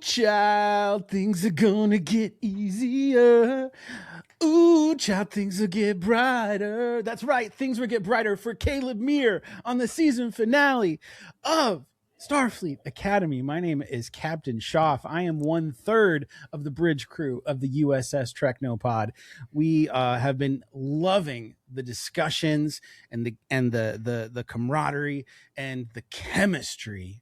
child, things are gonna get easier. Ooh, child, things will get brighter. That's right, things will get brighter for Caleb Meir on the season finale of Starfleet Academy. My name is Captain Schaff. I am 1/3 of the bridge crew of the USS Treknopod. We have been loving the discussions and the camaraderie and the chemistry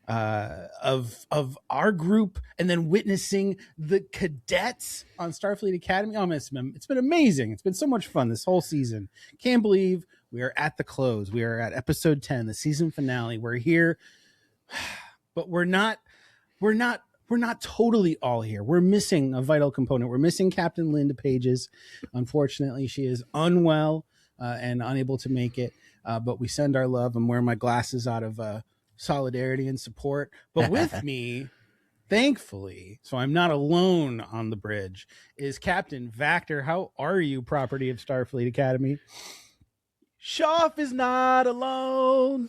of our group, and then witnessing the cadets on Starfleet Academy. Oh, it's been amazing. It's been so much fun this whole season. Can't believe we are at the close. We are at episode 10, the season finale. We're here, but we're not totally all here. We're missing a vital component. We're missing Captain Linda Pages. Unfortunately, she is unwell and unable to make it. But we send our love. I'm wearing my glasses out of solidarity and support. But with me, thankfully, so I'm not alone on the bridge, is Captain Vactor. How are you, property of Starfleet Academy? Schaff is not alone.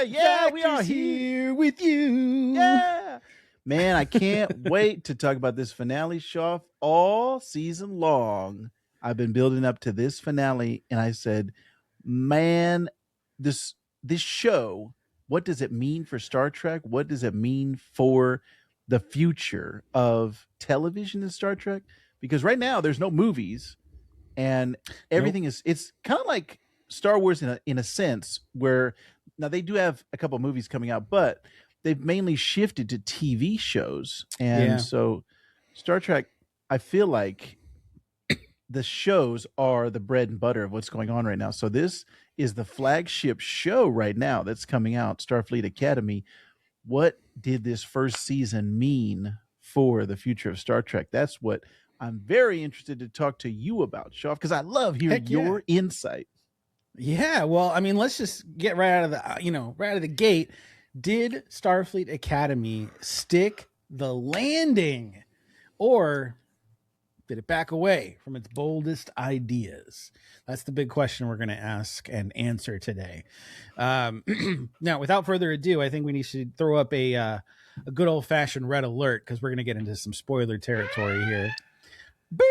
Yeah, we are here with you. Yeah. Man, I can't wait to talk about this finale, Schaff. All season long, I've been building up to this finale, and I said, man, this show, what does it mean for Star Trek? What does it mean for the future of television in Star Trek? Because right now there's no movies, and everything it's kind of like Star Wars in a sense, where now they do have a couple of movies coming out, but they've mainly shifted to TV shows. And so Star Trek, I feel like the shows are the bread and butter of what's going on right now. So this is the flagship show right now that's coming out, Starfleet Academy. What did this first season mean for the future of Star Trek? That's what I'm very interested to talk to you about, Shaw, because I love hearing your insight. Yeah, well, I mean, let's just get right out of the gate. Did Starfleet Academy stick the landing, or did it back away from its boldest ideas? That's the big question we're going to ask and answer today. Now, without further ado, I think we need to throw up a good old-fashioned red alert, because we're going to get into some spoiler territory here. Boo!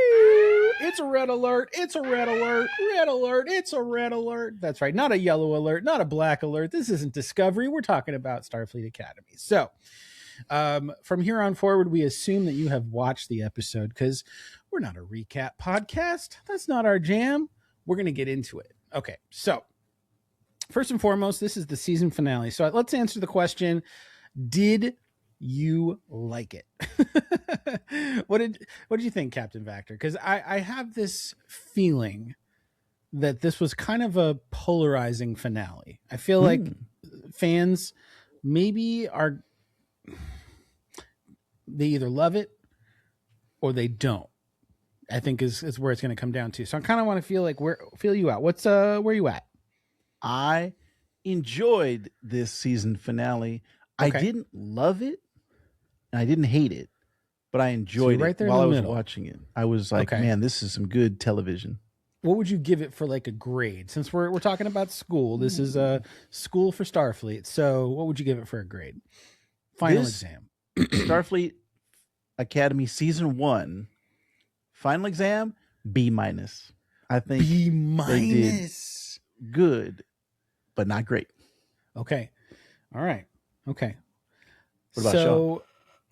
It's a red alert. It's a red alert. Red alert. It's a red alert. That's right. Not a yellow alert. Not a black alert. This isn't Discovery. We're talking about Starfleet Academy. So from here on forward, we assume that you have watched the episode, because we're not a recap podcast. That's not our jam. We're going to get into it. Okay. So first and foremost, this is the season finale. So let's answer the question. Did you like it? What did you think, Captain Vactor? Because I have this feeling that this was kind of a polarizing finale. I feel like fans maybe they either love it or they don't. I think is where it's going to come down to. So I kind of want to feel you out. Where you at? I enjoyed this season finale. Okay. I didn't love it, and I didn't hate it, but I enjoyed it while I was watching it. I was like, man, this is some good television. What would you give it for like a grade? Since we're talking about school, this is a school for Starfleet. So what would you give it for a grade? Final exam. Starfleet Academy season 1, final exam, B-. I think B-. they did good, but not great. Okay. All right. Okay. What about Sean?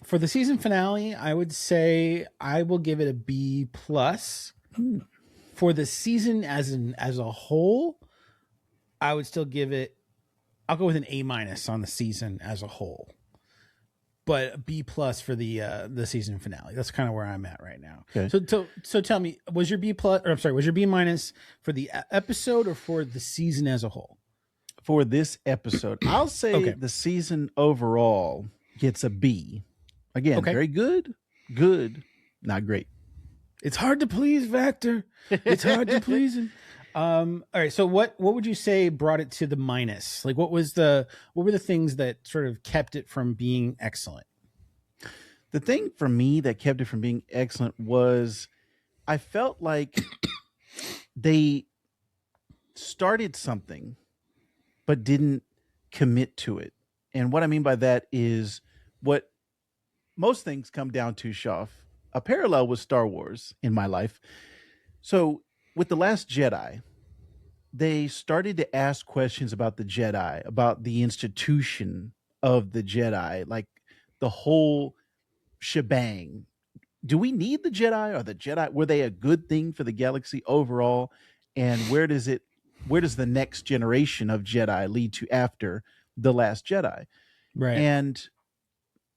For the season finale, I would say I will give it a B+. For the season as a whole, I would still give it, I'll go with an A- on the season as a whole. But a B+ for the season finale. That's kind of where I'm at right now. Okay. So tell me, was your B+ for the episode or for the season as a whole? For this episode, I'll say the season overall gets a B. Again, very good, not great. It's hard to please, Vactor. It's hard to please him. All right. So what would you say brought it to the minus? Like what were the things that sort of kept it from being excellent? The thing for me that kept it from being excellent was I felt like they started something but didn't commit to it. And what I mean by that is what most things come down to, Shoff, a parallel with Star Wars in my life. So with The Last Jedi, they started to ask questions about the Jedi, about the institution of the Jedi, like the whole shebang. Do we need the Jedi? Are the Jedi, were they a good thing for the galaxy overall? And where does the next generation of Jedi lead to after The Last Jedi? Right. And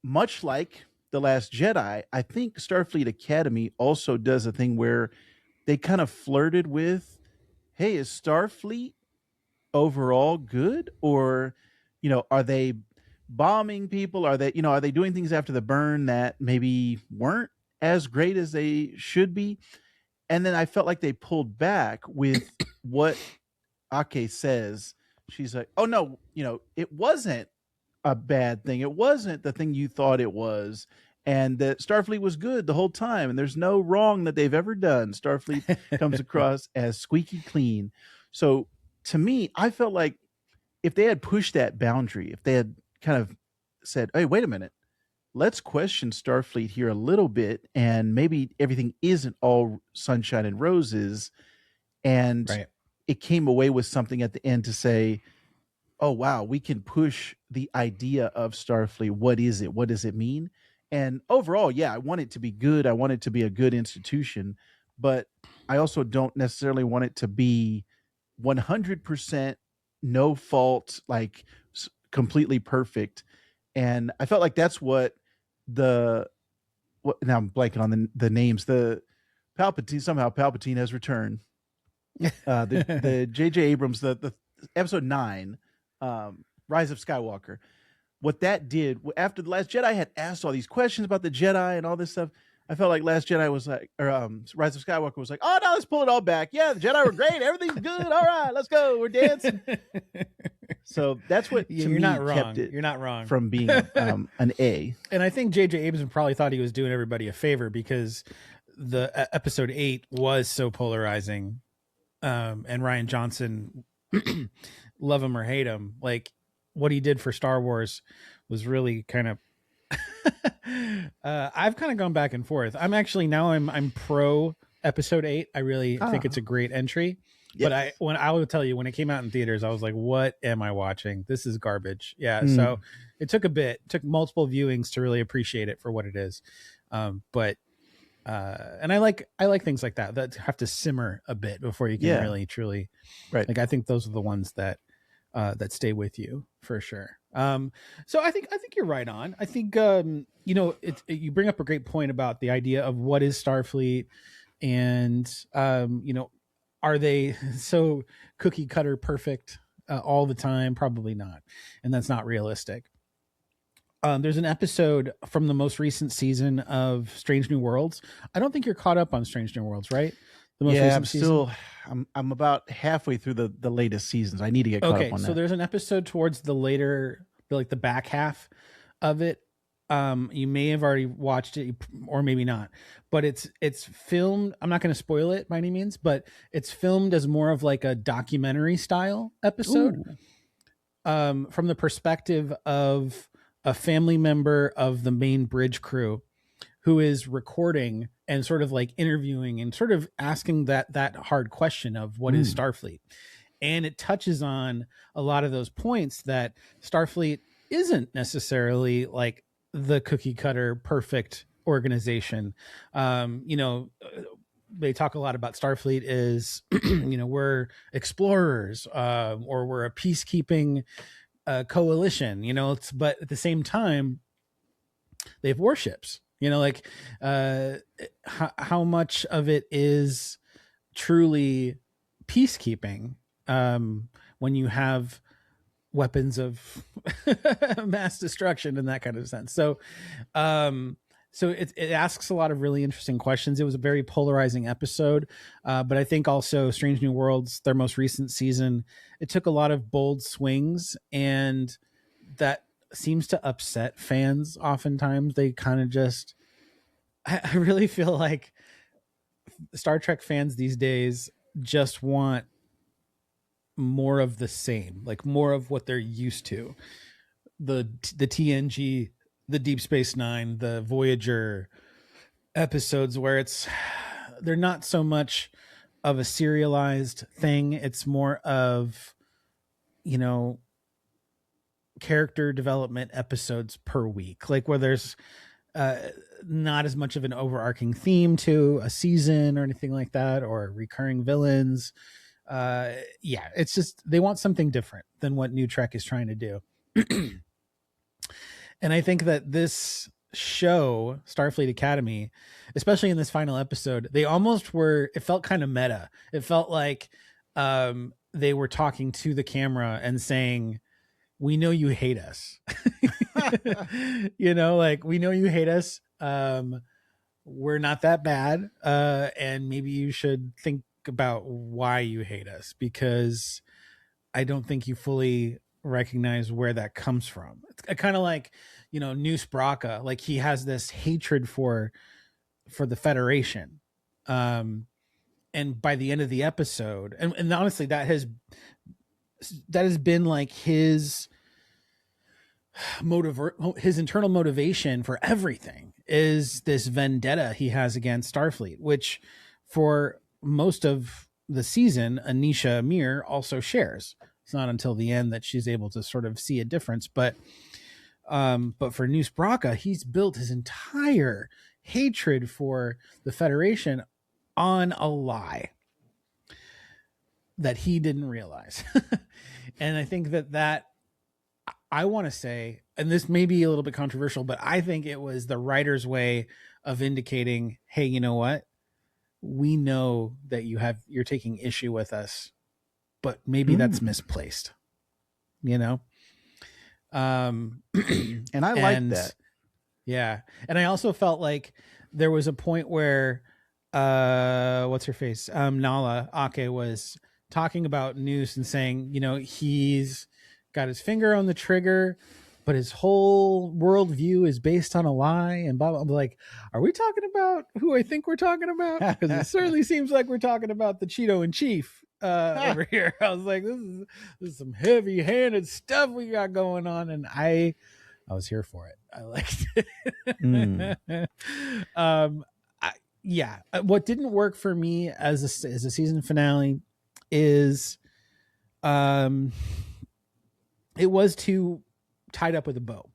much like The Last Jedi, I think Starfleet Academy also does a thing where they kind of flirted with, hey, is Starfleet overall good? Or, are they bombing people? Are they doing things after the burn that maybe weren't as great as they should be? And then I felt like they pulled back with what Ake says. She's like, oh no, it wasn't a bad thing. It wasn't the thing you thought it was. And that Starfleet was good the whole time. And there's no wrong that they've ever done. Starfleet comes across as squeaky clean. So to me, I felt like if they had pushed that boundary, if they had kind of said, hey, wait a minute, let's question Starfleet here a little bit, and maybe everything isn't all sunshine and roses. And Right. it came away with something at the end to say, oh, wow, we can push the idea of Starfleet. What is it? What does it mean? And overall, yeah, I want it to be good. I want it to be a good institution, but I also don't necessarily want it to be 100% no fault, like completely perfect. And I felt like that's what now I'm blanking on the names. The Palpatine has returned. The J.J. Abrams, the episode 9, Rise of Skywalker. What that did after The Last Jedi had asked all these questions about the Jedi and all this stuff, I felt like Last Jedi was like, or Rise of Skywalker was like, oh no, let's pull it all back. Yeah, the Jedi were great. Everything's good. All right, let's go. We're dancing. So that's what Yeah, to you're me not wrong. kept it You're not wrong. from being an A. And I think J.J. Abrams probably thought he was doing everybody a favor because the episode 8 was so polarizing. And Rian Johnson, love him or hate him, like what he did for Star Wars was really kind of I've kind of gone back and forth. I'm pro episode 8. I really think it's a great entry. Yes. But when I will tell you, when it came out in theaters, I was like, what am I watching? This is garbage. Yeah. So it took multiple viewings to really appreciate it for what it is. But and I like things like that have to simmer a bit before you can really truly, right. Like, I think those are the ones that stay with you for sure. So I think you're right on. I think, you bring up a great point about the idea of what is Starfleet and, are they so cookie cutter perfect all the time? Probably not. And that's not realistic. There's an episode from the most recent season of Strange New Worlds. I don't think you're caught up on Strange New Worlds, right? The most recent season? I'm about halfway through the latest seasons. I need to get caught up on that. So there's an episode towards the back half of it. You may have already watched it or maybe not, but it's filmed. I'm not going to spoil it by any means, but it's filmed as more of like a documentary style episode. From the perspective of a family member of the main bridge crew who is recording and sort of like interviewing and sort of asking that hard question of what is Starfleet. And it touches on a lot of those points that Starfleet isn't necessarily like the cookie cutter perfect organization. They talk a lot about Starfleet is, we're explorers, or we're a peacekeeping coalition, but at the same time, they have warships, how much of it is truly peacekeeping when you have weapons of mass destruction and that kind of sense. So it asks a lot of really interesting questions. It was a very polarizing episode, but I think also Strange New Worlds, their most recent season, it took a lot of bold swings, and that seems to upset fans. Oftentimes they kind of just, I really feel like Star Trek fans these days just want more of the same, like more of what they're used to. The TNG the Deep Space Nine, the Voyager episodes where they're not so much of a serialized thing. It's more of, you know, character development episodes per week, like where there's uh, not as much of an overarching theme to a season or anything like that, or recurring villains. Yeah, it's just they want something different than what New Trek is trying to do. And I think that this show, Starfleet Academy, especially in this final episode, they almost were, it felt kind of meta. It felt like they were talking to the camera and saying, we know you hate us. You know, like, we know you hate us. We're not that bad. And maybe you should think about why you hate us, because I don't think you fully recognize where that comes from. It's kind of like, you know, Nus Braca, like he has this hatred for the Federation. And by the end of the episode, and honestly, that has been like his his internal motivation for everything, is this vendetta he has against Starfleet, which for most of the season, Anisha Mir also shares. It's not until the end that she's able to sort of see a difference. But for Nus Braca, he's built his entire hatred for the Federation on a lie that he didn't realize. And I think that I want to say, and this may be a little bit controversial, but I think it was the writer's way of indicating, hey, you know what? We know that you're taking issue with us, but maybe that's misplaced, you know? And I like that. Yeah. And I also felt like there was a point where, what's her face? Nala Ake was talking about Nus and saying, you know, he's got his finger on the trigger, but his whole worldview is based on a lie. And blah, blah. I'm like, are we talking about who I think we're talking about? Because it certainly seems like we're talking about the Cheeto in chief over here. I was like, this is some heavy handed stuff we got going on. And I was here for it. I liked it. Yeah. What didn't work for me as a season finale is, it was too tied up with a bow.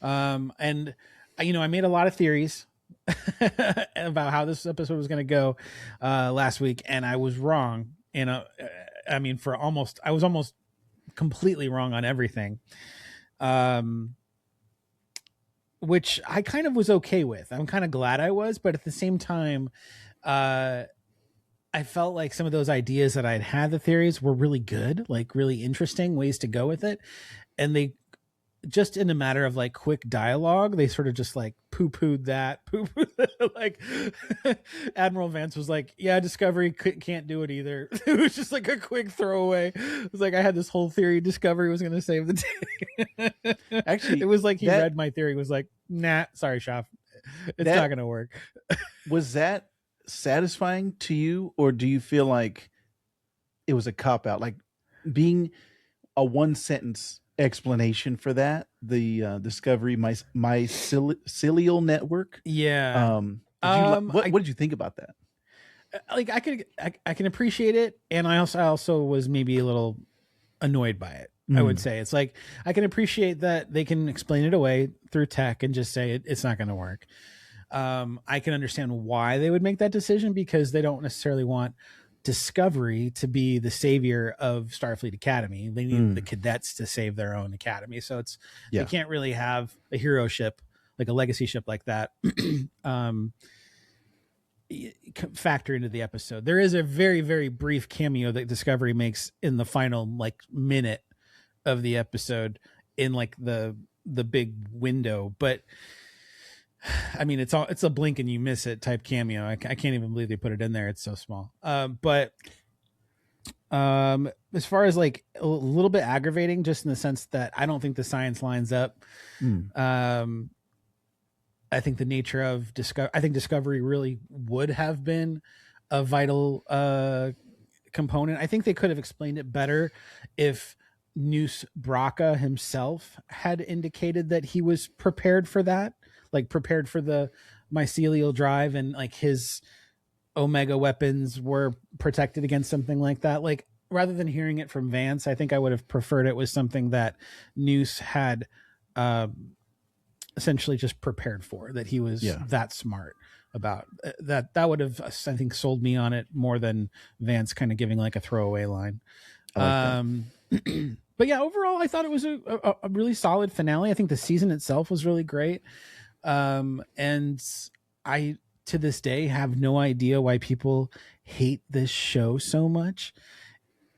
And you know, I made a lot of theories about how this episode was going to go last week, and I was wrong. I mean, I was almost completely wrong on everything. Which I kind of was okay with. I'm kind of glad I was, but at the same time, I felt like some of those ideas that I'd had, the theories, were really good, like really interesting ways to go with it. And they just, in a matter of like quick dialogue, they sort of just like poo-pooed that. Like Admiral Vance was like, yeah, Discovery can't do it either. It was just like a quick throwaway. It was like, I had this whole theory Discovery was going to save the day. Actually, it was like he read my theory, was like, nah, sorry, Shaf. It's not going to work. Was that satisfying to you, or do you feel like it was a cop-out, like being a one sentence explanation for that, the Discovery mycelial network? Yeah. What did you think about that? Like, I can appreciate it, and I also was maybe a little annoyed by it. I would say it's like, I can appreciate that they can explain it away through tech and just say it's not going to work. I can understand why they would make that decision, because they don't necessarily want Discovery to be the savior of Starfleet Academy. They need the cadets to save their own academy. So they can't really have a hero ship, like a legacy ship like that, factor into the episode. There is a very, very brief cameo that Discovery makes in the final like minute of the episode, in like the big window, but I mean, it's a blink and you miss it type cameo. I can't even believe they put it in there. It's so small. But as far as like a little bit aggravating, just in the sense that I don't think the science lines up. I think the nature of Discovery really would have been a vital component. I think they could have explained it better if Nus Braca himself had indicated that he was prepared for that, like prepared for the mycelial drive, and like his Omega weapons were protected against something like that. Like rather than hearing it from Vance, I think I would have preferred it was something that Nus had essentially just prepared for, that he was that smart about that. That would have, I think, sold me on it more than Vance kind of giving like a throwaway line. I like But yeah, overall, I thought it was a really solid finale. I think the season itself was really great. And I, to this day, have no idea why people hate this show so much.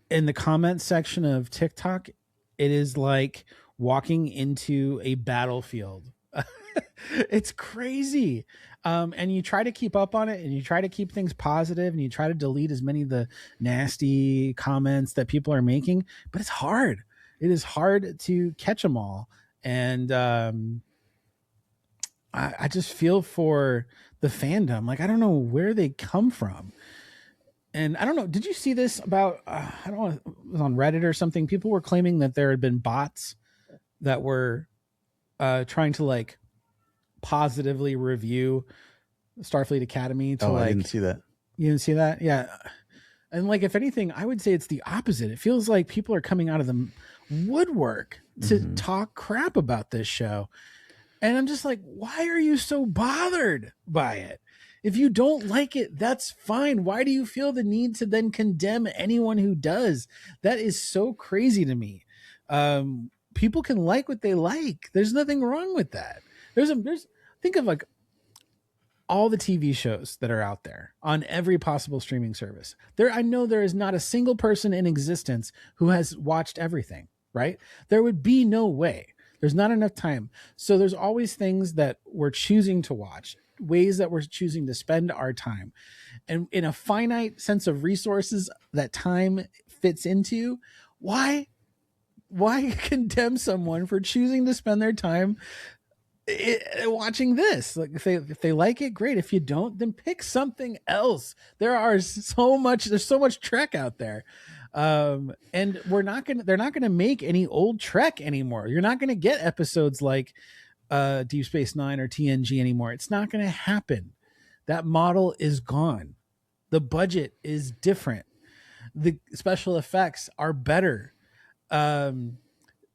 In the comment section of TikTok, it is like walking into a battlefield. It's crazy. And you try to keep up on it, and you try to keep things positive, and you try to delete as many of the nasty comments that people are making, but it's hard. It is hard to catch them all. And I just feel for the fandom. Like, I don't know where they come from. And I don't know, did you see this about, I don't know, it was on Reddit or something. People were claiming that there had been bots that were trying to like positively review Starfleet Academy to I didn't see that. You didn't see that? Yeah. And like, if anything, I would say it's the opposite. It feels like people are coming out of the woodwork to talk crap about this show. And I'm just like, why are you so bothered by it? If you don't like it, that's fine. Why do you feel the need to then condemn anyone who does? That is so crazy to me. People can like what they like. There's nothing wrong with that. There's think of like all the TV shows that are out there on every possible streaming service. I know there is not a single person in existence who has watched everything, right? There would be no way. There's not enough time. So there's always things that we're choosing to watch, ways that we're choosing to spend our time. And in a finite sense of resources that time fits into, why condemn someone for choosing to spend their time watching this? Like, if they like it, great. If you don't, then pick something else. There's so much Trek out there. And they're not gonna make any old Trek anymore. You're not gonna get episodes like Deep Space Nine or TNG anymore. It's not gonna happen. That model is gone. The budget is different. The special effects are better.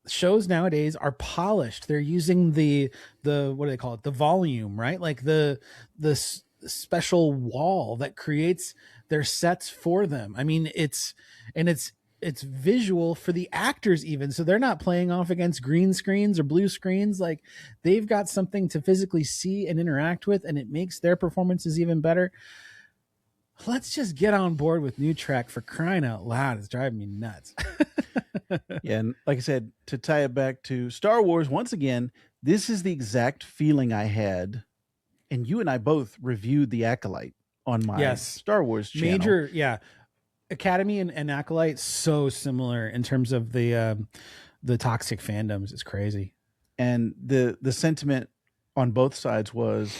Shows nowadays are polished. They're using the what do they call it? The volume, right? Like the special wall that creates their sets for them. I mean, it's visual for the actors even. So they're not playing off against green screens or blue screens. Like, they've got something to physically see and interact with, and it makes their performances even better. Let's just get on board with new Trek, for crying out loud. It's driving me nuts. Yeah, and like I said, to tie it back to Star Wars, once again, this is the exact feeling I had, and you and I both reviewed The Acolyte on my Star Wars channel. Academy and Acolyte, so similar in terms of the toxic fandoms. It's crazy. And the sentiment on both sides was,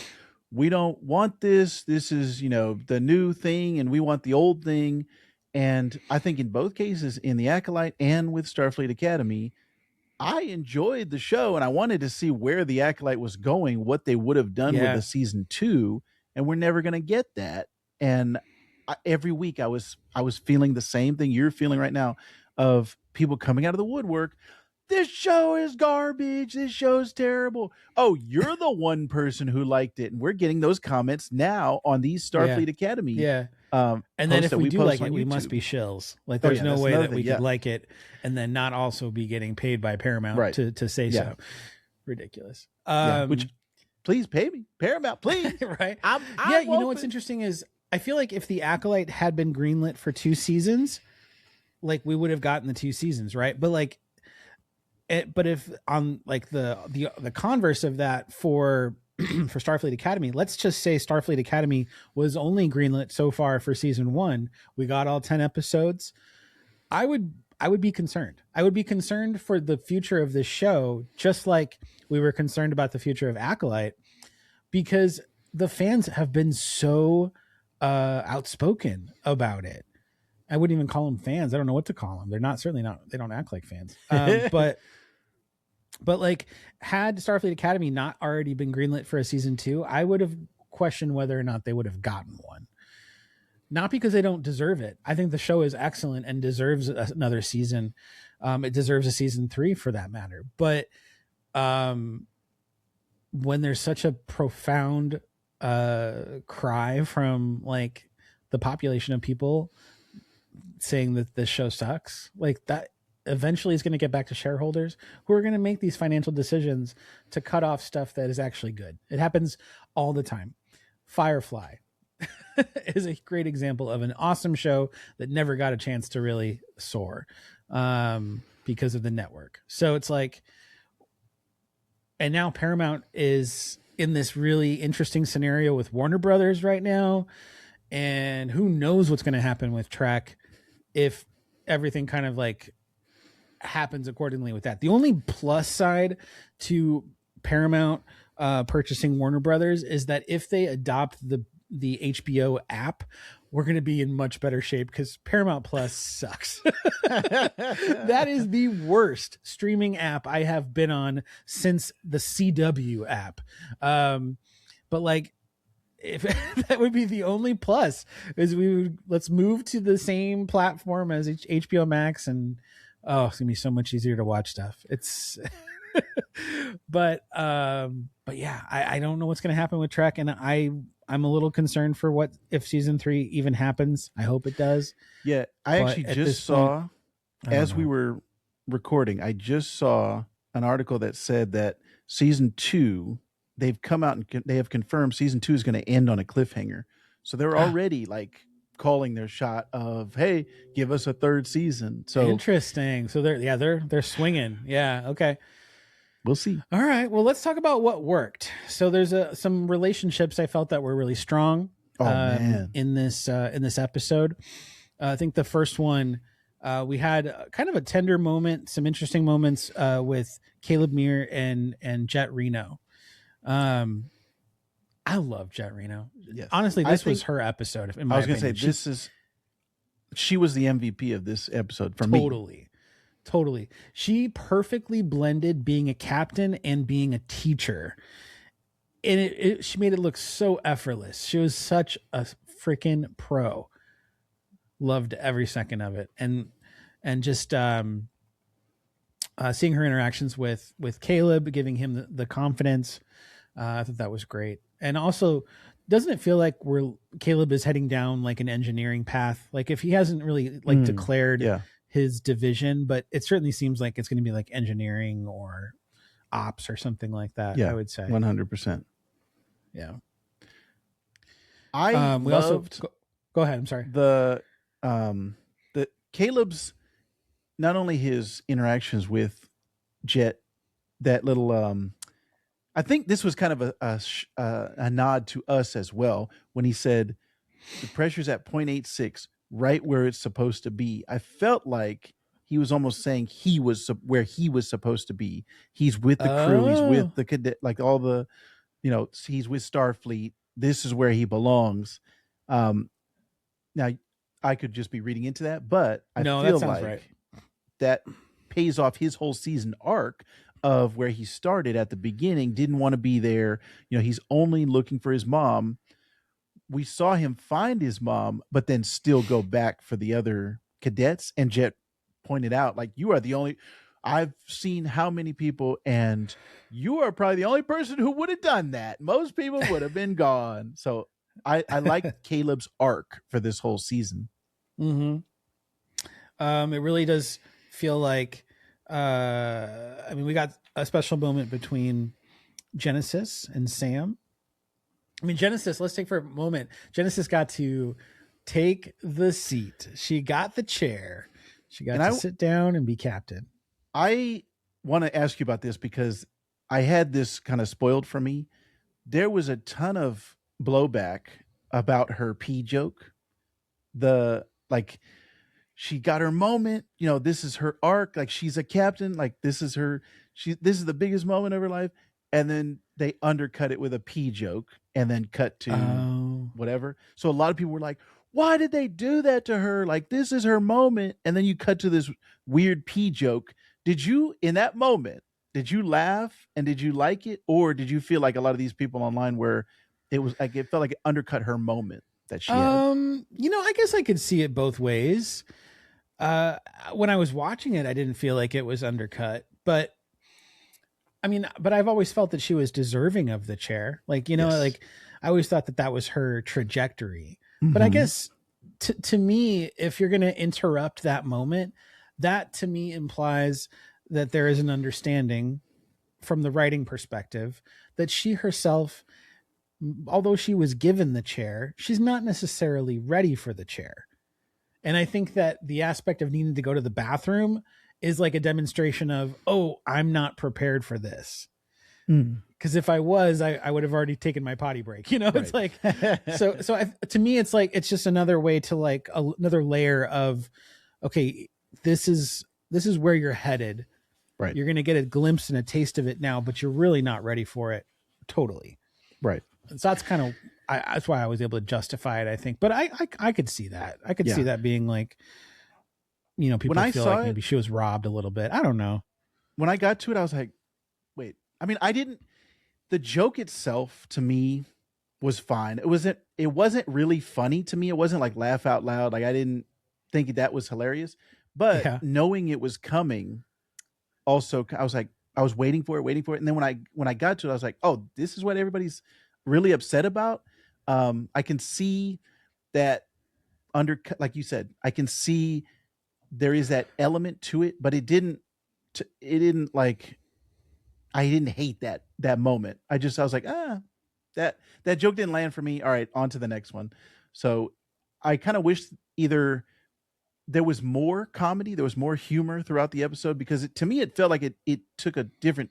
we don't want this. This is, the new thing, and we want the old thing. And I think in both cases, in The Acolyte and with Starfleet Academy, I enjoyed the show, and I wanted to see where The Acolyte was going, what they would have done with the season 2, and we're never going to get that. And every week I was feeling the same thing you're feeling right now, of people coming out of the woodwork. This show is garbage. This show's terrible. Oh, you're the one person who liked it, and we're getting those comments now on these Starfleet Academy. Yeah. And then if we do like it, we must be shills. Like, there's no way that we could like it and then not also be getting paid by Paramount to say so. Ridiculous. Which, please pay me, Paramount, please. Right. I'm you know what's interesting is, I feel like if The Acolyte had been greenlit for 2 seasons, like, we would have gotten the 2 seasons, right? But like, but if on like the converse of that for Starfleet Academy, let's just say Starfleet Academy was only greenlit so far for season 1. We got all 10 episodes. I would be concerned. I would be concerned for the future of this show, just like we were concerned about the future of Acolyte, because the fans have been so outspoken about it. I wouldn't even call them fans. I don't know what to call them. They're not, certainly not, they don't act like fans. But like, had Starfleet Academy not already been greenlit for a season 2, I would have questioned whether or not they would have gotten one. Not because they don't deserve it. I think the show is excellent and deserves another season. It deserves a season 3 for that matter. But when there's such a profound cry from like the population of people saying that this show sucks, like that eventually is going to get back to shareholders who are going to make these financial decisions to cut off stuff that is actually good. It happens all the time. Firefly is a great example of an awesome show that never got a chance to really soar because of the network. So it's like, and now Paramount is in this really interesting scenario with Warner Brothers right now. And who knows what's going to happen with Trek if everything kind of like happens accordingly with that. The only plus side to Paramount purchasing Warner Brothers is that if they adopt the HBO app, we're going to be in much better shape because Paramount Plus sucks. That is the worst streaming app I have been on since the CW app. But like, if that would be the only plus, is let's move to the same platform as HBO Max, and it's gonna be so much easier to watch stuff. It's but yeah, I don't know what's gonna happen with Trek, and I'm a little concerned for what if season 3 even happens. I hope it does. Yeah, I actually just saw, as we were recording, I just saw an article that said that season 2, they've come out and they have confirmed season 2 is going to end on a cliffhanger. So they're already like calling their shot of, hey, give us a third season. So interesting. So they're swinging. Yeah. Okay. We'll see. All right. Well, let's talk about what worked. So there's some relationships I felt that were really strong in this episode. I think the first one, we had kind of a tender moment, some interesting moments with Caleb Meir and Jet Reno. I love Jet Reno. Yes. Honestly, this was her episode. In my opinion. I was going to say, she was the MVP of this episode for me. Totally. She perfectly blended being a captain and being a teacher. And she made it look so effortless. She was such a freaking pro. Loved every second of it. And just seeing her interactions with Caleb, giving him the confidence. I thought that was great. And also, doesn't it feel like Caleb is heading down like an engineering path? Like if he hasn't really like declared his division, but it certainly seems like it's going to be like engineering or ops or something like that. Yeah, I would say 100%. Yeah. We also go ahead. I'm sorry. The Caleb's, not only his interactions with Jet, that little I think this was kind of a nod to us as well when he said the pressure's at 0.86, right where it's supposed to be. I felt like he was almost saying he was where he was supposed to be. He's with the crew. He's with the cadet, like all the, he's with Starfleet. This is where he belongs. Now I could just be reading into that, but I feel like that pays off his whole season arc of where he started at the beginning, didn't want to be there. He's only looking for his mom. We saw him find his mom, but then still go back for the other cadets. And Jet pointed out, like, you are the only, I've seen how many people, and you are probably the only person who would have done that. Most people would have been gone. So I like Caleb's arc for this whole season. Mm-hmm. It really does feel like, we got a special moment between Genesis and Sam. Genesis, let's take for a moment. Genesis got to take the seat. She got the chair. She got to sit down and be captain. I want to ask you about this because I had this kind of spoiled for me. There was a ton of blowback about her pee joke. She got her moment, this is her arc. Like, she's a captain. Like, this is this is the biggest moment of her life. And then they undercut it with a pee joke and then cut to whatever. So a lot of people were like, why did they do that to her? Like, this is her moment. And then you cut to this weird pee joke. Did you, in that moment, did you laugh and did you like it? Or did you feel like a lot of these people online where it was like, it felt like it undercut her moment that she had? I guess I could see it both ways. When I was watching it, I didn't feel like it was undercut, but but I've always felt that she was deserving of the chair. Like, Yes. like I always thought that that was her trajectory. But I Mhm. guess to me, if you're going to interrupt that moment, that to me implies that there is an understanding from the writing perspective that she herself, although she was given the chair, she's not necessarily ready for the chair. And I think that the aspect of needing to go to the bathroom is like a demonstration of, oh, I'm not prepared for this. Mm. Because if I was, I would have already taken my potty break. It's Right. like, to me, it's like, it's just another way to like another layer of, okay, this is where you're headed. Right. You're going to get a glimpse and a taste of it now, but you're really not ready for it. Totally. Right. So that's kind of, that's why I was able to justify it, I think. But I could see that. I could see that being like, people When I feel saw like it, maybe she was robbed a little bit. I don't know. when I got to it, I was like, wait. I mean, the joke itself to me was fine. It wasn't really funny to me. It wasn't like laugh out loud. Like, I didn't think that was hilarious. But Yeah. knowing it was coming, also I was like, I was waiting for it. And then when I got to it, I was like, oh, this is what everybody's really upset about. I can see that undercut, like you said, I can see there is that element to it, but it didn't like, I didn't hate that moment. I was like, that joke didn't land for me. All right, on to the next one. So I kind of wish either there was more comedy, there was more humor throughout the episode, because to me it felt like it took a different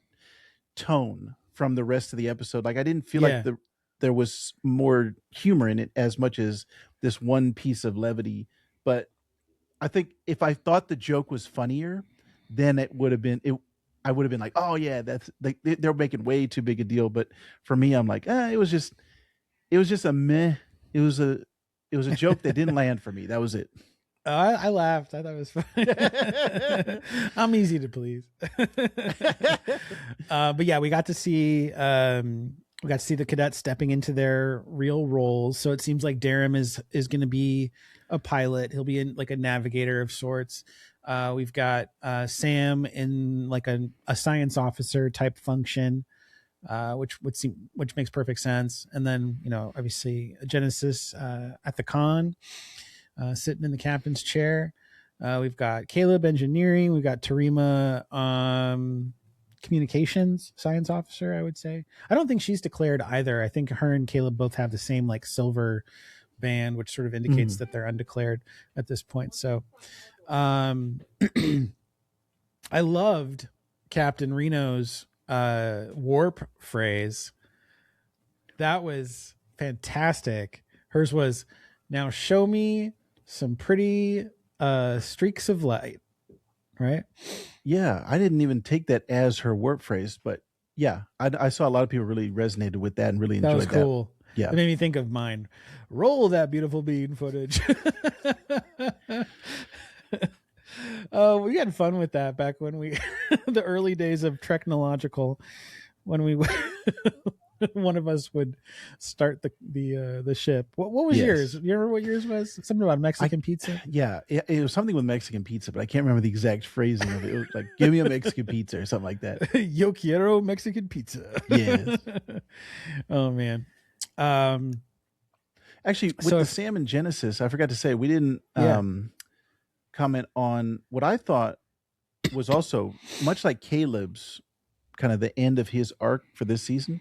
tone from the rest of the episode. Like, I didn't feel like there was more humor in it as much as this one piece of levity. But I think if I thought the joke was funnier, then it would have been it. I would have been like, oh yeah, that's they're making way too big a deal. But for me, I'm like, it was just a meh. It was a joke that didn't land for me. That was it. I laughed. I thought it was fun. I'm easy to please. But yeah, we got to see the cadets stepping into their real roles. So it seems like Darum is going to be a pilot. He'll be in like a navigator of sorts. We've got Sam in like a science officer type function, which makes perfect sense. And then obviously Genesis at the con, sitting in the captain's chair. We've got Caleb engineering. We've got Tarima communications science officer, I would say. I don't think she's declared either. I think her and Caleb both have the same like silver band, which sort of indicates that they're undeclared at this point. So I loved Captain Reno's warp phrase. That was fantastic. Hers was, now show me some pretty streaks of light. Right? Yeah, I didn't even take that as her warp phrase, but yeah, I saw a lot of people really resonated with that and really enjoyed that. That was cool. Yeah. It made me think of mine. Roll that beautiful bean footage. We had fun with that back when the early days of Treknological, when we one of us would start the ship. What was yours? You remember what yours was? Something about Mexican pizza? Yeah, it was something with Mexican pizza, but I can't remember the exact phrasing of it. It was like, give me a Mexican pizza or something like that. Yo quiero Mexican pizza. Yes. Oh man. Actually, with the Sam and Genesis, I forgot to say, we didn't comment on what I thought was also much like Caleb's, kind of the end of his arc for this season.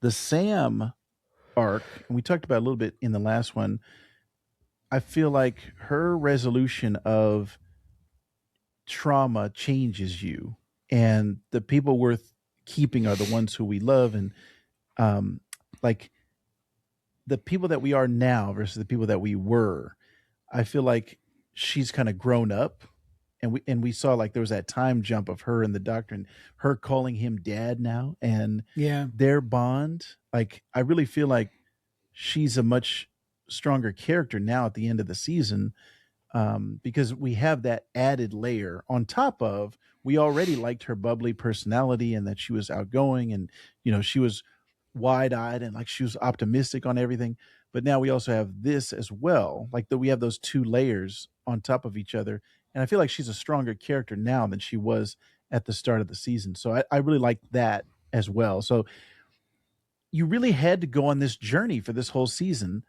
The Sam arc, and we talked about it a little bit in the last one, I feel like her resolution of trauma changes you, and the people worth keeping are the ones who we love, and like the people that we are now versus the people that we were. I feel like she's kind of grown up, and we saw like there was that time jump of her and the doctor, and her calling him dad now, and their bond. Like, I really feel like she's a much stronger character now at the end of the season, because we have that added layer on top of, we already liked her bubbly personality and that she was outgoing, and she was wide-eyed and like she was optimistic on everything. But now we also have this as well, like that we have those two layers on top of each other, and I feel like she's a stronger character now than she was at the start of the season. So I really like that as well. So you really had to go on this journey for this whole season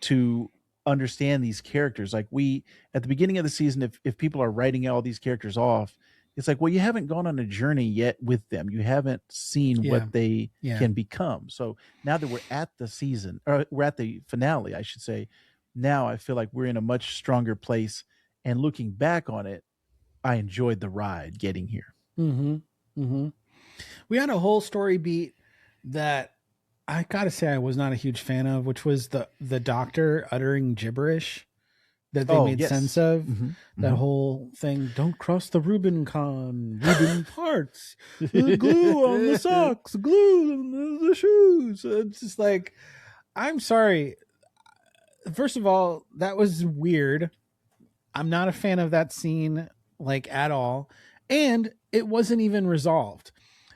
to understand these characters. Like, we at the beginning of the season, if people are writing all these characters off, it's like, well, you haven't gone on a journey yet with them. You haven't seen Yeah. what they Yeah. can become. So now that we're at the season, or we're at the finale, I should say, now I feel like we're in a much stronger place. And looking back on it, I enjoyed the ride getting here. Mm-hmm. Mm-hmm. We had a whole story beat that I gotta say I was not a huge fan of, which was the doctor uttering gibberish that they made Yes. sense of. Mm-hmm. That whole thing, don't cross the Rubicon, Reuben parts, glue on the socks, glue on the shoes. It's just like, I'm sorry. First of all, that was weird. I'm not a fan of that scene, like, at all. And it wasn't even resolved.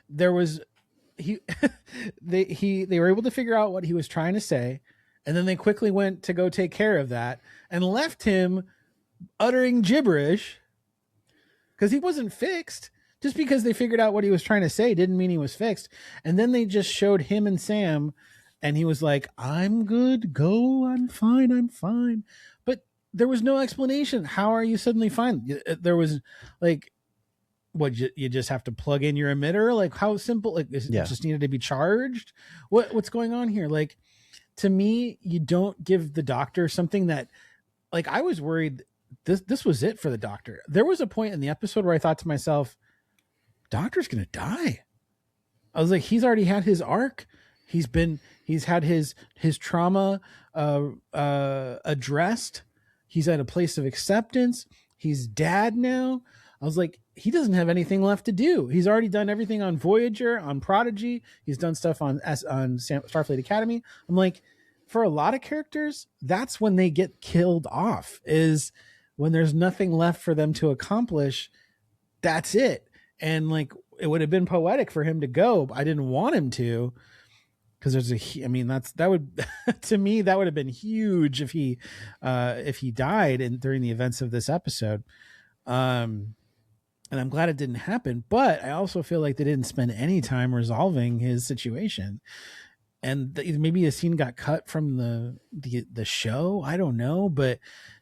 There was they were able to figure out what he was trying to say, and then they quickly went to go take care of that and left him uttering gibberish because he wasn't fixed. Just because they figured out what he was trying to say didn't mean he was fixed. And then they just showed him and Sam, and he was like, I'm good, go, I'm fine. But there was no explanation. How are you suddenly fine? There was like, what, you just have to plug in your emitter? Like, how simple? Like, it just needed to be charged? What's going on here? Like, to me, you don't give the doctor something that, like, I was worried this was it for the doctor. There was a point in the episode where I thought to myself, doctor's gonna die. I was like, he's already had his arc. He's had his trauma addressed. He's at a place of acceptance. He's dad now. I was like, he doesn't have anything left to do. He's already done everything on Voyager, on Prodigy. He's done stuff on Starfleet Academy. I'm like, for a lot of characters, that's when they get killed off, is when there's nothing left for them to accomplish. That's it. And like, it would have been poetic for him to go, but I didn't want him to, because that would to me, that would have been huge if he died during the events of this episode. And I'm glad it didn't happen, but I also feel like they didn't spend any time resolving his situation. And maybe a scene got cut from the show. I don't know, but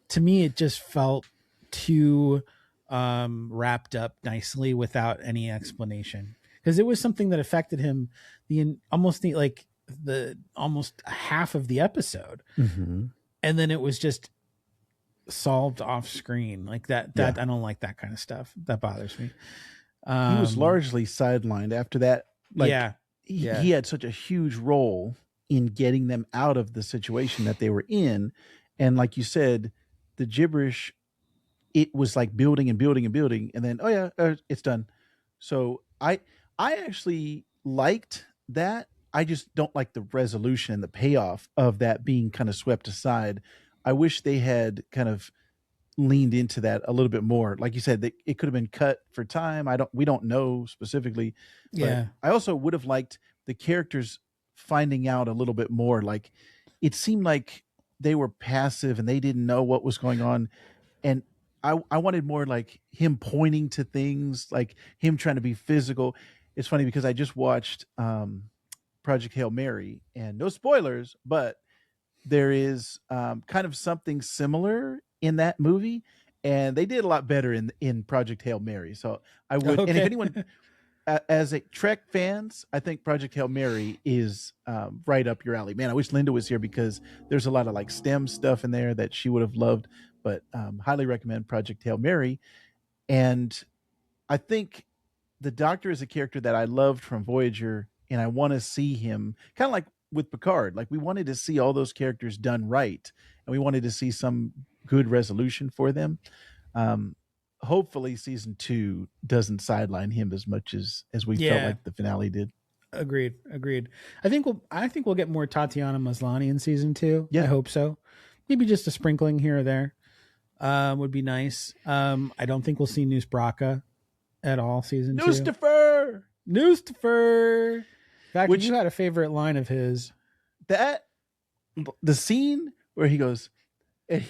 to me, it just felt too wrapped up nicely without any explanation, because it was something that affected him almost half of the episode. Mm-hmm. And then it was just solved off screen like that. I don't like that kind of stuff. That bothers me. He was largely sidelined after that. He had such a huge role in getting them out of the situation that they were in. And like you said, the gibberish, it was like building and building and building, and then it's done. So I actually liked that. I just don't like the resolution and the payoff of that being kind of swept aside. I wish they had kind of leaned into that a little bit more. Like you said, it could have been cut for time. We don't know specifically. But I also would have liked the characters finding out a little bit more. Like, it seemed like they were passive and they didn't know what was going on. And I wanted more like him pointing to things, like him trying to be physical. It's funny because I just watched Project Hail Mary, and no spoilers, but there is kind of something similar in that movie, and they did a lot better in Project Hail Mary. So I would, and if anyone, as a Trek fans, I think Project Hail Mary is right up your alley. Man, I wish Linda was here because there's a lot of like STEM stuff in there that she would have loved. But highly recommend Project Hail Mary. And I think the Doctor is a character that I loved from Voyager, and I want to see him kind of like with Picard. Like, we wanted to see all those characters done right, and we wanted to see some good resolution for them. Hopefully season 2 doesn't sideline him as much as we felt like the finale did. Agreed. I think we'll get more Tatiana Maslany in season 2. I Yeah. hope so. Maybe just a sprinkling here or there. Would be nice. I don't think we'll see Nus Braca at all season 2. Newstifer! Newstifer. In fact, Which you had a favorite line of his. that the scene where he goes, I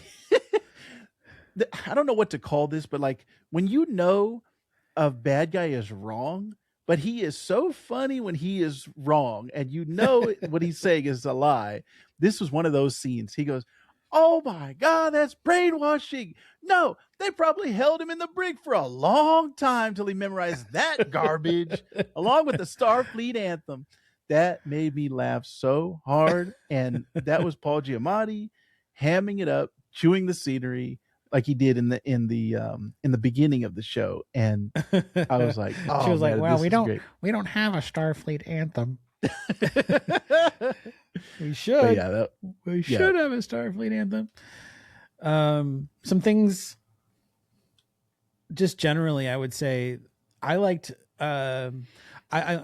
don't know what to call this, but like when you know a bad guy is wrong, but he is so funny when he is wrong, and you know what he's saying is a lie. This was one of those scenes. He goes, "Oh my God, that's brainwashing. No, they probably held him in the brig for a long time till he memorized that garbage, along with the Starfleet anthem." That made me laugh so hard. And that was Paul Giamatti hamming it up, chewing the scenery like he did in the beginning of the show. And I was like, "Oh, She was man, like, "Well, this is great." we don't have a Starfleet anthem. We But should. yeah, We should have a Starfleet anthem." Some things, just generally, I would say, I liked. I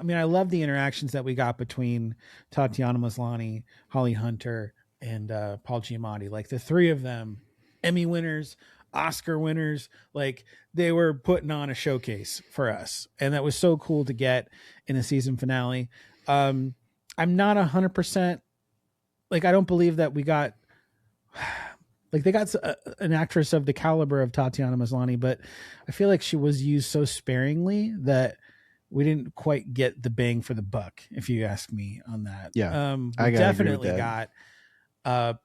mean, I love the interactions that we got between Tatiana Maslany, Holly Hunter, and Paul Giamatti. Like the three of them, Emmy winners, Oscar winners, like they were putting on a showcase for us, and that was so cool to get in the season finale. I'm not 100%, like, I don't believe that we got, like, they got an actress of the caliber of Tatiana Maslany, but I feel like she was used so sparingly that we didn't quite get the bang for the buck, if you ask me on that. Yeah, I we gotta definitely agree with that. got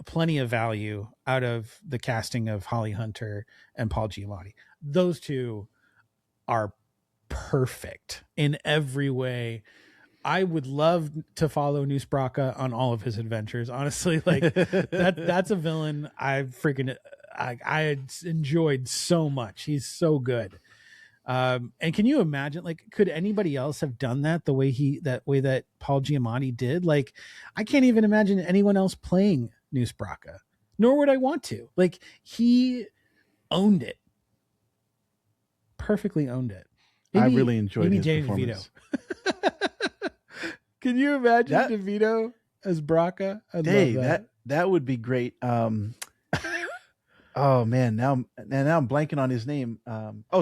plenty of value out of the casting of Holly Hunter and Paul Giamatti. Those two are perfect in every way. I would love to follow Nus Braca on all of his adventures. Honestly, like that's a villain I enjoyed so much. He's so good. And can you imagine, like, could anybody else have done that that way that Paul Giamatti did? Like, I can't even imagine anyone else playing Nus Braca, nor would I want to. Like, he owned it. Perfectly owned it. I really enjoyed his Danny performance. DeVito. Can you imagine DeVito as Braca? I'd love that. That would be great. Oh man, now I'm blanking on his name.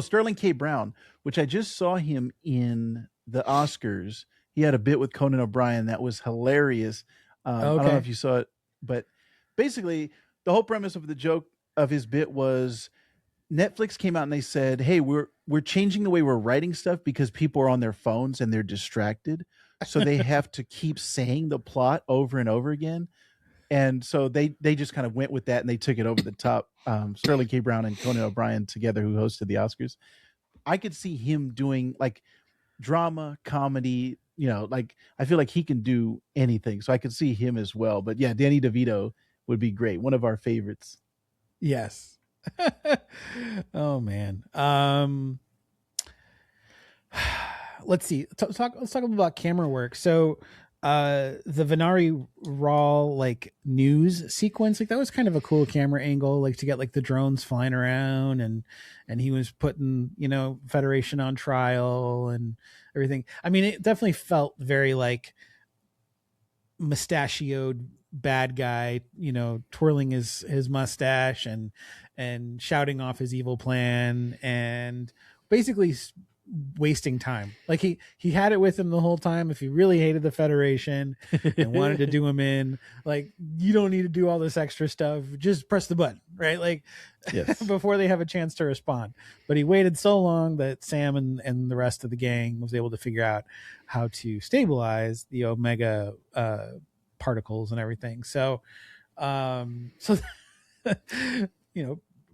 Sterling K. Brown, which I just saw him in the Oscars. He had a bit with Conan O'Brien that was hilarious. I don't know if you saw it, but basically the whole premise of the joke of his bit was Netflix came out and they said, "Hey, we're changing the way we're writing stuff because people are on their phones and they're distracted, so they have to keep saying the plot over and over again." And so they just kind of went with that and they took it over the top. Sterling K. Brown and Conan O'Brien together, who hosted the Oscars. I could see him doing like drama, comedy, like I feel like he can do anything. So I could see him as well. But yeah, Danny DeVito would be great. One of our favorites. Yes. Oh man. Let's see. Let's talk about camera work. So the Venari Raw like news sequence, like that was kind of a cool camera angle, like to get like the drones flying around and he was putting, Federation on trial and everything. I mean, it definitely felt very like mustachioed bad guy, twirling his mustache and shouting off his evil plan and basically wasting time. Like he had it with him the whole time. If he really hated the Federation and wanted to do him in, like, you don't need to do all this extra stuff. Just press the button, right? Like, yes. Before they have a chance to respond. But he waited so long that Sam and the rest of the gang was able to figure out how to stabilize the Omega particles and everything. So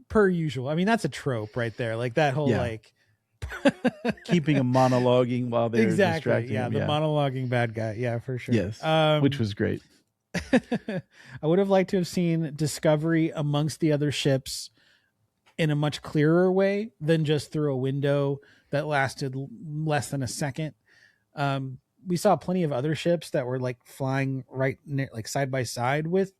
per usual. I mean, that's a trope right there. Like that whole like keeping them monologuing while they're distracting him. The monologuing bad guy. Yeah, for sure. Yes, which was great. I would have liked to have seen Discovery amongst the other ships in a much clearer way than just through a window that lasted less than a second. We saw plenty of other ships that were like flying right near, like side by side with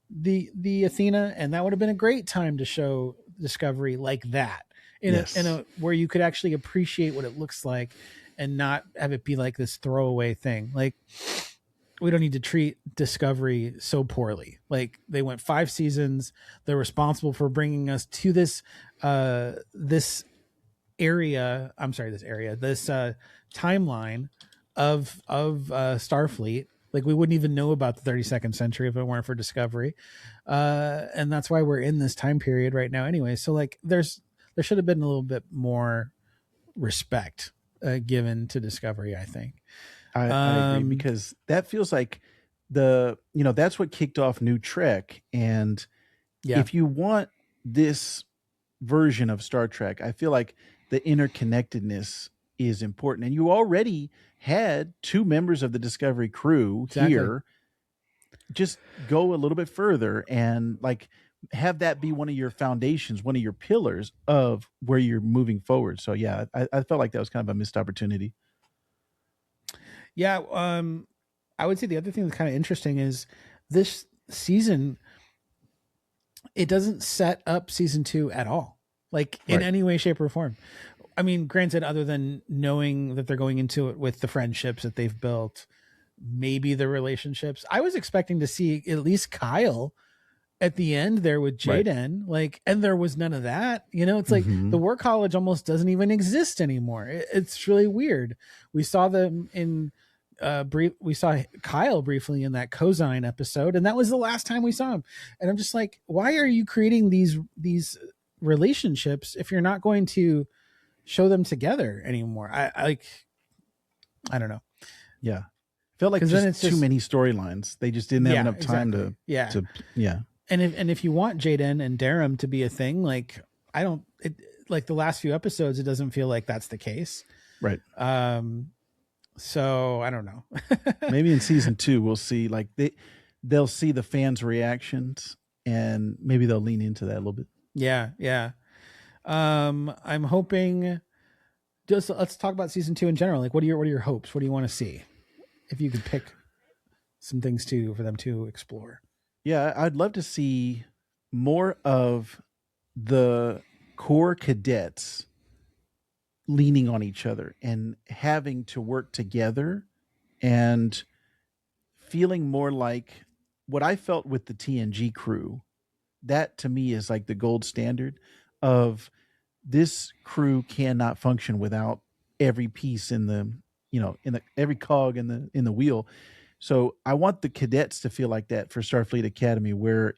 the Athena, and that would have been a great time to show Discovery like that in a where you could actually appreciate what it looks like and not have it be like this throwaway thing. Like, we don't need to treat Discovery so poorly. Like, they went 5 seasons. They're responsible for bringing us to this this timeline of Starfleet. Like, we wouldn't even know about the 32nd century if it weren't for Discovery. And that's why we're in this time period right now anyway. So like, there should have been a little bit more respect given to Discovery, I think. I agree, because that feels like that's what kicked off New Trek. And if you want this version of Star Trek, I feel like the interconnectedness is important. And you already had 2 members of the Discovery crew here. Just go a little bit further and like have that be one of your foundations, one of your pillars of where you're moving forward. So yeah, I felt like that was kind of a missed opportunity. Yeah. I would say the other thing that's kind of interesting is this season, it doesn't set up season 2 at all, like in any way, shape, or form. I mean, granted, other than knowing that they're going into it with the friendships that they've built, maybe the relationships, I was expecting to see at least Kyle at the end there with Jaden, like, and there was none of that. It's like the War College almost doesn't even exist anymore. It's really weird. We saw them in we saw Kyle briefly in that Cosine episode, and that was the last time we saw him. And I'm just like, why are you creating these relationships if you're not going to show them together anymore? I don't know. Yeah. Felt like just too many storylines. They just didn't have enough time to And if you want Jaden and Darum to be a thing, like, like the last few episodes, it doesn't feel like that's the case. Right. So I don't know. Maybe in season 2 we'll see, like, they'll see the fans' reactions and maybe they'll lean into that a little bit. Yeah. I'm hoping. Just let's talk about season 2 in general. Like, what are your hopes? What do you want to see? If you could pick some things for them to explore. Yeah, I'd love to see more of the core cadets leaning on each other and having to work together and feeling more like what I felt with the TNG crew. That to me is like the gold standard of this crew cannot function without every piece in the every cog in the wheel. So I want the cadets to feel like that for Starfleet Academy, where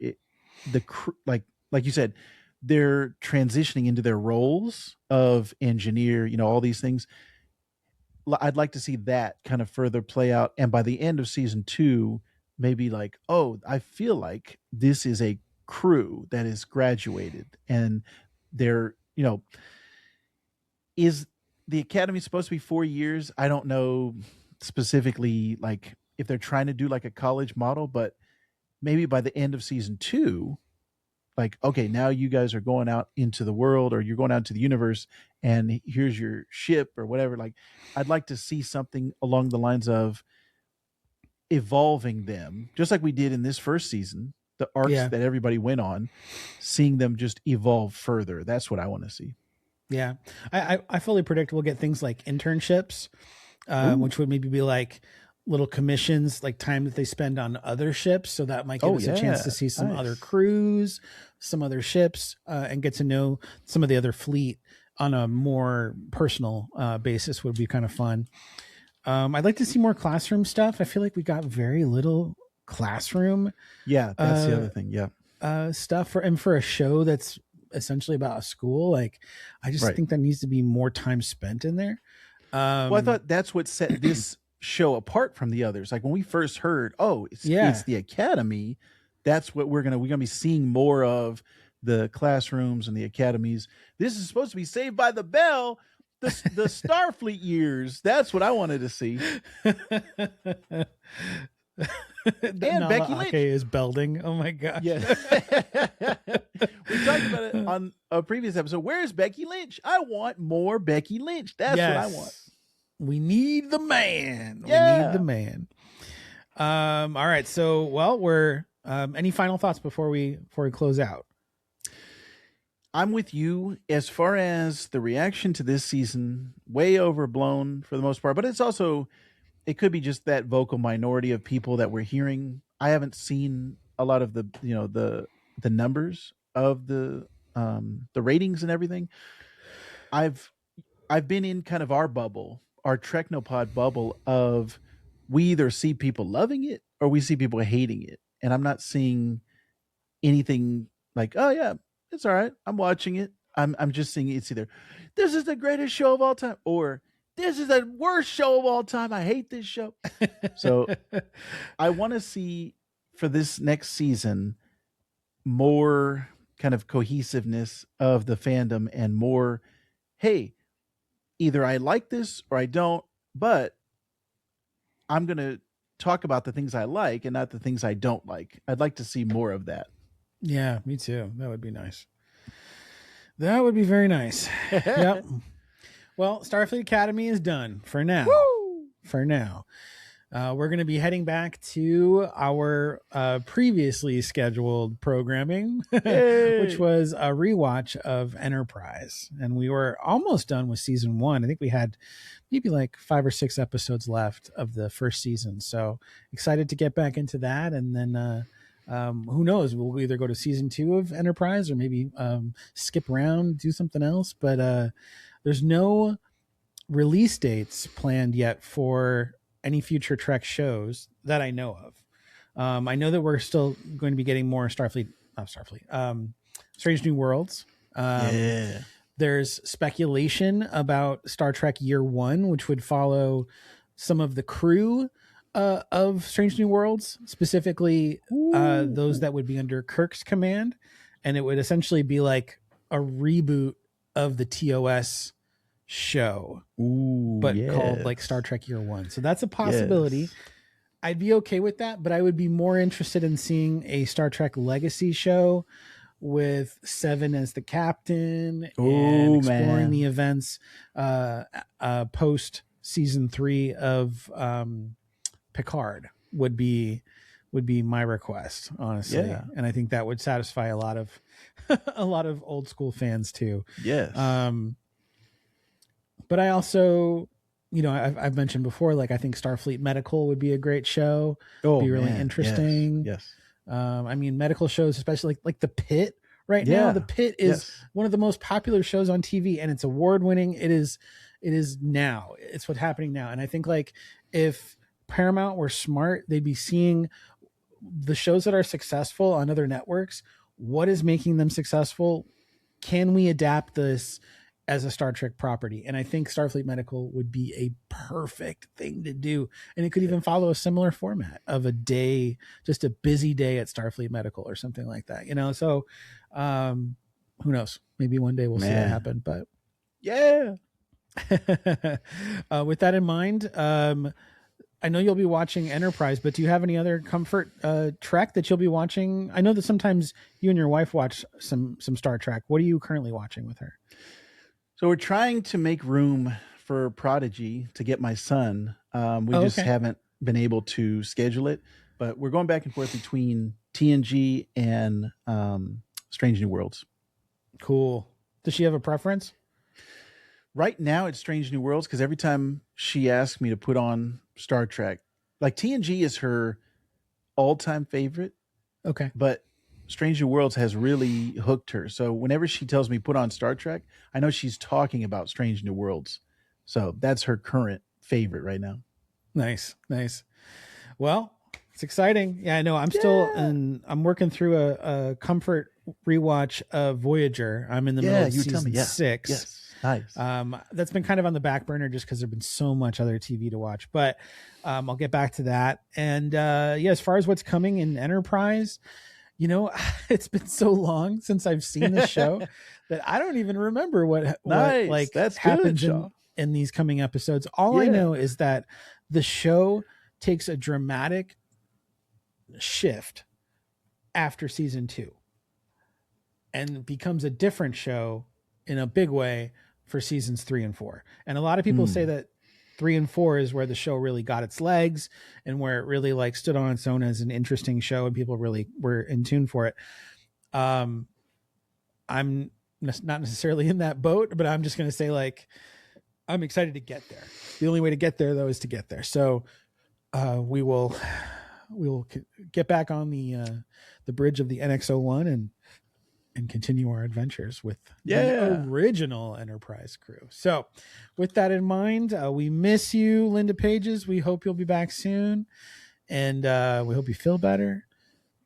like you said, they're transitioning into their roles of engineer, all these things. I'd like to see that kind of further play out. And by the end of season 2, maybe like, oh, I feel like this is a crew that is graduated and they're, is the Academy supposed to be 4 years? I don't know specifically, like, if they're trying to do like a college model, but maybe by the end of season 2, like, okay, now you guys are going out into the world, or you're going out to the universe, and here's your ship or whatever. Like, I'd like to see something along the lines of evolving them, just like we did in this first season, the arcs that everybody went on, seeing them just evolve further. That's what I want to see. Yeah. I fully predict we'll get things like internships, which would maybe be like little commissions, like time that they spend on other ships. So that might give us a chance to see some other crews, some other ships, and get to know some of the other fleet on a more personal basis would be kind of fun. I'd like to see more classroom stuff. I feel like we got very little classroom. Yeah, that's the other thing. Yeah. Stuff for a show that's essentially about a school. Like, I just think there needs to be more time spent in there. Well, I thought that's what set this show apart from the others. Like, when we first heard, it's the Academy, that's what we're gonna be seeing more of, the classrooms and the academies. This is supposed to be Saved by the Bell, the Starfleet years. That's what I wanted to see. And Becky Lynch is Belding. Oh my god. Yeah. We talked about it on a previous episode. Where's Becky Lynch? I want more Becky Lynch. That's what I want. We need the man. Yeah. We need the man. All right. So, we're any final thoughts before we close out? I'm with you as far as the reaction to this season, way overblown for the most part, but it's also it could be just that vocal minority of people that we're hearing. I haven't seen a lot of the numbers of the ratings and everything. I've I've been in kind of our bubble, our Treknopod bubble of we either see people loving it or we see people hating it. And I'm not seeing anything like, oh yeah, it's all right. I'm watching it. I'm just seeing it's either this is the greatest show of all time or this is the worst show of all time. I hate this show. So I want to see for this next season more kind of cohesiveness of the fandom and more, hey, either I like this or I don't, but I'm going to talk about the things I like and not the things I don't like. I'd like to see more of that. Yeah, me too. That would be nice. That would be very nice. Yep. Well, Starfleet Academy is done for now. Woo! For now. We're going to be heading back to our previously scheduled programming, which was a rewatch of Enterprise. And we were almost done with season 1. I think we had maybe like 5 or 6 episodes left of the first season. So excited to get back into that. And then who knows? We'll either go to season 2 of Enterprise or maybe skip around, do something else. But there's no release dates planned yet for any future Trek shows that I know of. I know that we're still going to be getting more Strange New Worlds. Yeah. There's speculation about Star Trek Year One, which would follow some of the crew of Strange New Worlds, specifically those that would be under Kirk's command. And it would essentially be like a reboot of the TOS show, but called like Star Trek Year One. So that's a possibility. Yes. I'd be okay with that, but I would be more interested in seeing a Star Trek Legacy show with Seven as the captain and exploring the events post season 3 of Picard would be my request, honestly. Yeah. And I think that would satisfy a lot of a lot of old school fans too. Yes. But I also, you know, I've mentioned before, like I think Starfleet Medical would be a great show. Be really interesting. Yes. I mean, medical shows, especially like The Pit right now. The Pit is one of the most popular shows on TV, and it's award winning. It is now. It's what's happening now. And I think like if Paramount were smart, they'd be seeing the shows that are successful on other networks. What is making them successful? Can we adapt this as a Star Trek property? And I think Starfleet Medical would be a perfect thing to do. And it could even follow a similar format of a day, just a busy day at Starfleet Medical or something like that, you know? So who knows? Maybe one day we'll see that happen, but yeah. With that in mind, I know you'll be watching Enterprise, but do you have any other comfort Trek that you'll be watching? I know that sometimes you and your wife watch some Star Trek. What are you currently watching with her? So we're trying to make room for Prodigy to get my son. We just haven't been able to schedule it, but we're going back and forth between TNG and Strange New Worlds. Cool. Does she have a preference? Right now it's Strange New Worlds because every time she asks me to put on Star Trek, like TNG is her all-time favorite. Okay. But Strange New Worlds has really hooked her. So whenever she tells me put on Star Trek, I know she's talking about Strange New Worlds. So that's her current favorite right now. Nice. Well, it's exciting. Yeah, I know. I'm working through a comfort rewatch of Voyager. I'm in the middle of season 6. Yes. Nice. That's been kind of on the back burner just because there's been so much other TV to watch, but I'll get back to that. And as far as what's coming in Enterprise, you know, it's been so long since I've seen the show that I don't even remember what happens in these coming episodes. All I know is that the show takes a dramatic shift after season 2 and becomes a different show in a big way for seasons 3 and 4. And a lot of people say that 3 and 4 is where the show really got its legs and where it really like stood on its own as an interesting show and people really were in tune for it. I'm not necessarily in that boat, but I'm just going to say, like, I'm excited to get there. The only way to get there, though, is to get there. So we will get back on the bridge of the NX-01 and continue our adventures with the original Enterprise crew. So with that in mind, we miss you, Linda Pages. We hope you'll be back soon, and we hope you feel better.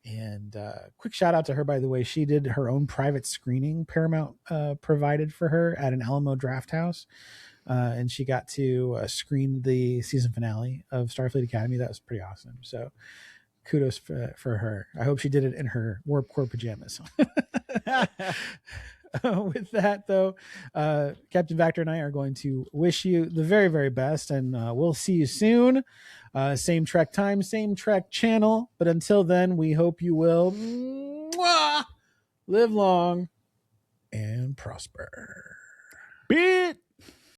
And quick shout out to her, by the way. She did her own private screening Paramount provided for her at an Alamo Draft House, and she got to screen the season finale of Starfleet Academy. That was pretty awesome. So kudos for her. I hope she did it in her Warp Core pajamas. With that, though, Captain Vactor and I are going to wish you the very, very best, and we'll see you soon. Same Trek time, same Trek channel. But until then, we hope you will live long and prosper. Beat.